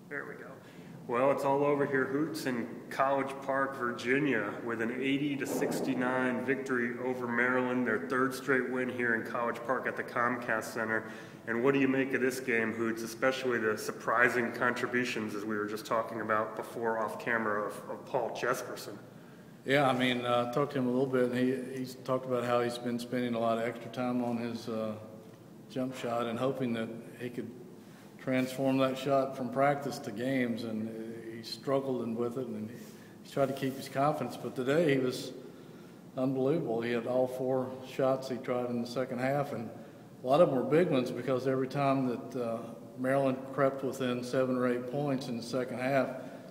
There we go. Well, it's all over here, Hoots, in College Park, Virginia, with an 80-69 victory over Maryland, their third straight win here in College Park at the Comcast Center. And what do you make of this game, Hoots, especially the surprising contributions, as we were just talking about before off camera, of Paul Jesperson? Yeah, I mean, I talked to him a little bit, and he's talked about how he's been spending a lot of extra time on his jump shot and hoping that he could transform that shot from practice to games, and he struggled with it, and he tried to keep his confidence. But today he was unbelievable. He had all 4 shots he tried in the second half, and a lot of them were big ones because every time that Maryland crept within 7 or 8 points in the second half,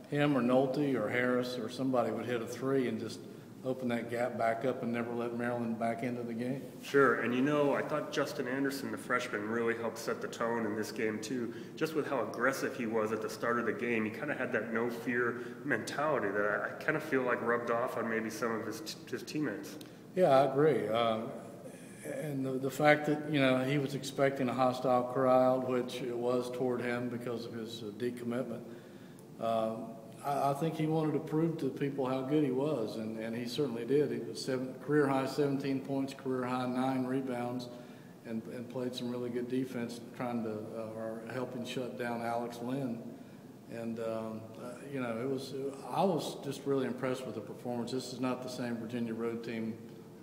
him or Nolte or Harris or somebody would hit a 3 and just open that gap back up and never let Maryland back into the game. Sure, and you know, I thought Justin Anderson, the freshman, really helped set the tone in this game too. Just with how aggressive he was at the start of the game, he kind of had that no-fear mentality that I kind of feel like rubbed off on maybe some of his teammates. Yeah, I agree. And the fact that, you know, he was expecting a hostile crowd, which it was toward him because of his decommitment, I think he wanted to prove to people how good he was, and he certainly did. He was career high 17 points, career high 9 rebounds, and played some really good defense, trying to or helping shut down Alex Lynn. And you know, I was just really impressed with the performance. This is not the same Virginia road team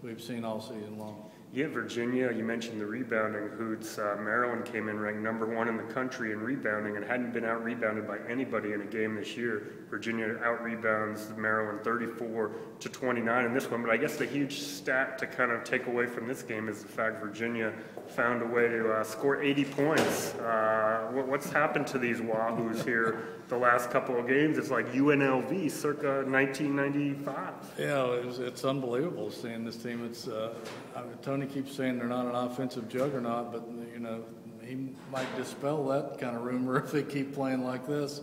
we've seen all season long. Yeah, Virginia, you mentioned the rebounding, Hoots. Maryland came in ranked #1 in the country in rebounding and hadn't been out-rebounded by anybody in a game this year. Virginia out-rebounds Maryland 34-29 in this one, but I guess the huge stat to kind of take away from this game is the fact Virginia found a way to score 80 points. What's happened to these Wahoos here the last couple of games? It's like UNLV circa 1995. Yeah, it's unbelievable seeing this team. Tony keeps saying they're not an offensive juggernaut, but you know, he might dispel that kind of rumor if they keep playing like this,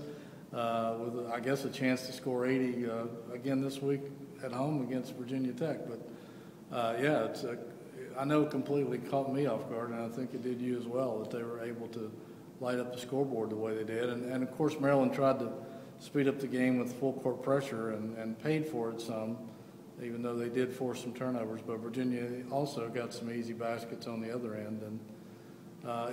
with I guess a chance to score 80 again this week at home against Virginia Tech. But yeah, I know it completely caught me off guard, and I think it did you as well, that they were able to light up the scoreboard the way they did. And of course, Maryland tried to speed up the game with full court pressure and paid for it some, even though they did force some turnovers. But Virginia also got some easy baskets on the other end. And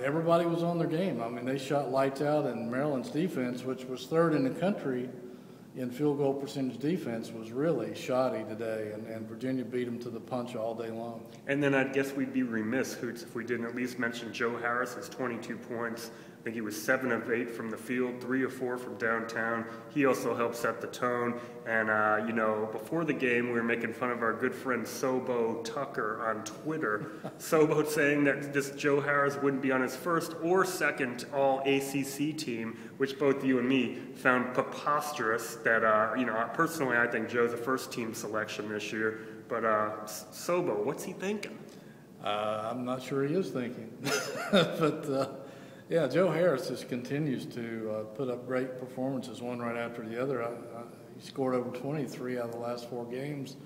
everybody was on their game. I mean, they shot lights out, and Maryland's defense, which was 3rd in the country in field goal percentage defense, was really shoddy today, and Virginia beat them to the punch all day long. And then I guess we'd be remiss, Hoots, if we didn't at least mention Joe Harris's 22 points. I think he was 7 of 8 from the field, 3 of 4 from downtown. He also helped set the tone. And, you know, before the game, we were making fun of our good friend Sobo Tucker on Twitter. Sobo saying that this Joe Harris wouldn't be on his first or second all-ACC team, which both you and me found preposterous. That, you know, personally, I think Joe's a first-team selection this year. But Sobo, what's he thinking? I'm not sure he is thinking. But yeah, Joe Harris just continues to put up great performances, one right after the other. He scored over 23 out of the last 4 games.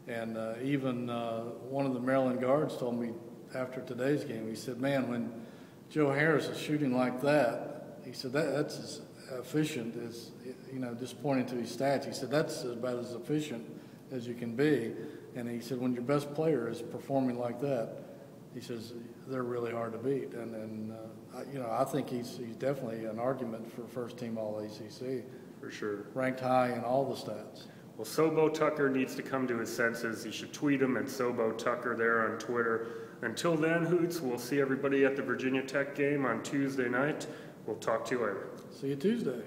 And even one of the Maryland guards told me after today's game, he said, man, when Joe Harris is shooting like that, he said, that's as efficient as, you know, just pointing to his stats, he said, that's about as efficient as you can be. And he said, when your best player is performing like that, he says, they're really hard to beat. And you know, I think he's definitely an argument for first-team All-ACC. For sure. Ranked high in all the stats. Well, Sobo Tucker needs to come to his senses. He should tweet him at Sobo Tucker there on Twitter. Until then, Hoots, we'll see everybody at the Virginia Tech game on Tuesday night. We'll talk to you later. See you Tuesday.